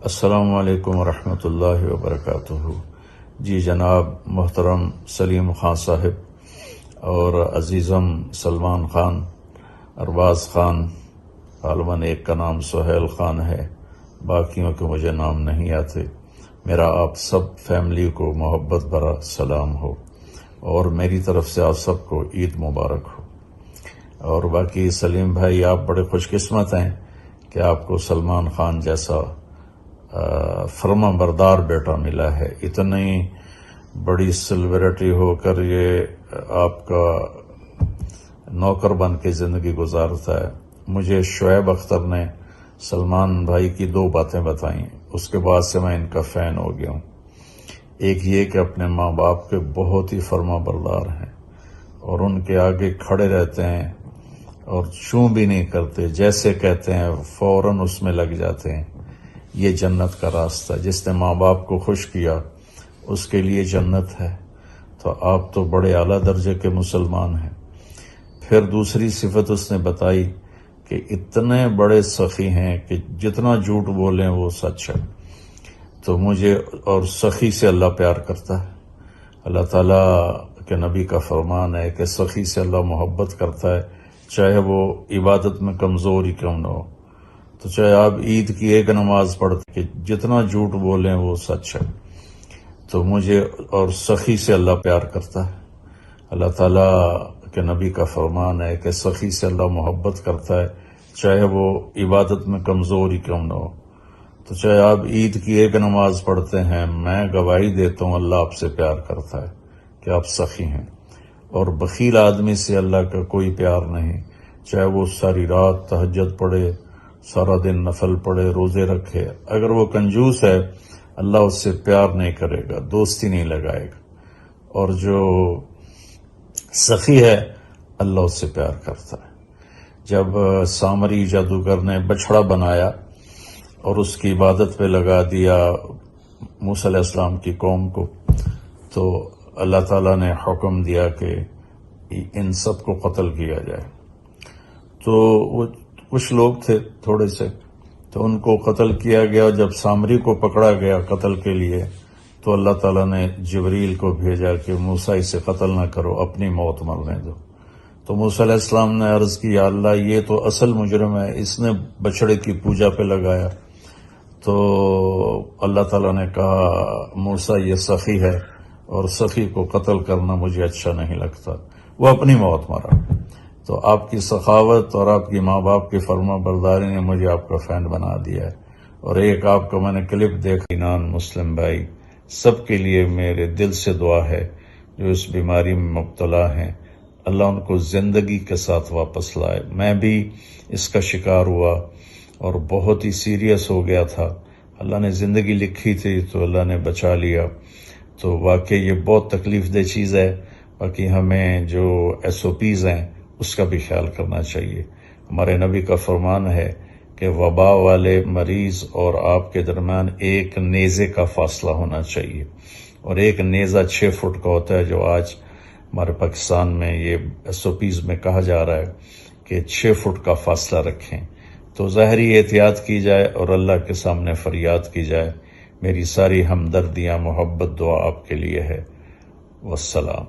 السلام علیکم ورحمۃ اللہ وبرکاتہ۔ جی جناب محترم سلیم خان صاحب اور عزیزم سلمان خان، ارباز خان، غالباً ایک کا نام سہیل خان ہے، باقیوں کے مجھے نام نہیں آتے۔ میرا آپ سب فیملی کو محبت بھرا سلام ہو اور میری طرف سے آپ سب کو عید مبارک ہو۔ اور باقی سلیم بھائی، آپ بڑے خوش قسمت ہیں کہ آپ کو سلمان خان جیسا فرما بردار بیٹا ملا ہے۔ اتنی بڑی سیلیبریٹی ہو کر یہ آپ کا نوکر بن کے زندگی گزارتا ہے۔ مجھے شعیب اختر نے سلمان بھائی کی 2 باتیں بتائیں، اس کے بعد سے میں ان کا فین ہو گیا ہوں۔ ایک یہ کہ اپنے ماں باپ کے بہت ہی فرما بردار ہیں اور ان کے آگے کھڑے رہتے ہیں اور چوں بھی نہیں کرتے، جیسے کہتے ہیں فوراً اس میں لگ جاتے ہیں۔ یہ جنت کا راستہ، جس نے ماں باپ کو خوش کیا اس کے لیے جنت ہے۔ تو آپ تو بڑے اعلیٰ درجے کے مسلمان ہیں۔ پھر دوسری صفت اس نے بتائی کہ اتنے بڑے سخی ہیں کہ جتنا جھوٹ بولیں وہ سچ ہے۔ تو مجھے اور سخی سے اللہ پیار کرتا ہے۔ اللہ تعالیٰ کے نبی کا فرمان ہے کہ سخی سے اللہ محبت کرتا ہے، چاہے وہ عبادت میں کمزور ہی کیوں نہ ہو۔ تو چاہے آپ عید کی ایک نماز پڑھتے کہ جتنا جھوٹ بولیں وہ سچ ہے۔ تو مجھے اور سخی سے اللہ پیار کرتا ہے۔ اللہ تعالیٰ کے نبی کا فرمان ہے کہ سخی سے اللہ محبت کرتا ہے، چاہے وہ عبادت میں کمزور ہی کیوں نہ ہو۔ تو چاہے آپ عید کی ایک نماز پڑھتے ہیں، میں گواہی دیتا ہوں اللہ آپ سے پیار کرتا ہے کہ آپ سخی ہیں۔ اور بخیل آدمی سے اللہ کا کوئی پیار نہیں، چاہے وہ ساری رات تہجد پڑھے، سارا دن نفل پڑھے، روزے رکھے، اگر وہ کنجوس ہے اللہ اس سے پیار نہیں کرے گا، دوستی نہیں لگائے گا۔ اور جو سخی ہے اللہ اس سے پیار کرتا ہے۔ جب سامری جادوگر نے بچھڑا بنایا اور اس کی عبادت پہ لگا دیا موسیٰ علیہ السلام کی قوم کو، تو اللہ تعالیٰ نے حکم دیا کہ ان سب کو قتل کیا جائے۔ تو وہ کچھ لوگ تھے تھوڑے سے، تو ان کو قتل کیا گیا۔ جب سامری کو پکڑا گیا قتل کے لیے تو اللہ تعالیٰ نے جبریل کو بھیجا کہ موسیٰ اسے قتل نہ کرو، اپنی موت مرنے دو۔ تو موسیٰ علیہ السلام نے عرض کی، یا اللہ یہ تو اصل مجرم ہے، اس نے بچڑے کی پوجا پہ لگایا۔ تو اللہ تعالیٰ نے کہا موسیٰ یہ سخی ہے اور سخی کو قتل کرنا مجھے اچھا نہیں لگتا، وہ اپنی موت مرا۔ تو آپ کی سخاوت اور آپ کی ماں باپ کی فرما برداری نے مجھے آپ کا فین بنا دیا ہے۔ اور ایک آپ کا میں نے کلپ دیکھا، نان مسلم بھائی سب کے لیے میرے دل سے دعا ہے جو اس بیماری میں مبتلا ہیں، اللہ ان کو زندگی کے ساتھ واپس لائے۔ میں بھی اس کا شکار ہوا اور بہت ہی سیریس ہو گیا تھا، اللہ نے زندگی لکھی تھی تو اللہ نے بچا لیا۔ تو واقعی یہ بہت تکلیف دہ چیز ہے۔ باقی ہمیں جو SOPs ہیں اس کا بھی خیال کرنا چاہیے۔ ہمارے نبی کا فرمان ہے کہ وبا والے مریض اور آپ کے درمیان 1 نیزے کا فاصلہ ہونا چاہیے، اور 1 نیزہ 6 فٹ کا ہوتا ہے، جو آج ہمارے پاکستان میں یہ SOPs میں کہا جا رہا ہے کہ 6 فٹ کا فاصلہ رکھیں۔ تو ظاہری احتیاط کی جائے اور اللہ کے سامنے فریاد کی جائے۔ میری ساری ہمدردیاں، محبت، دعا آپ کے لیے ہے۔ والسلام۔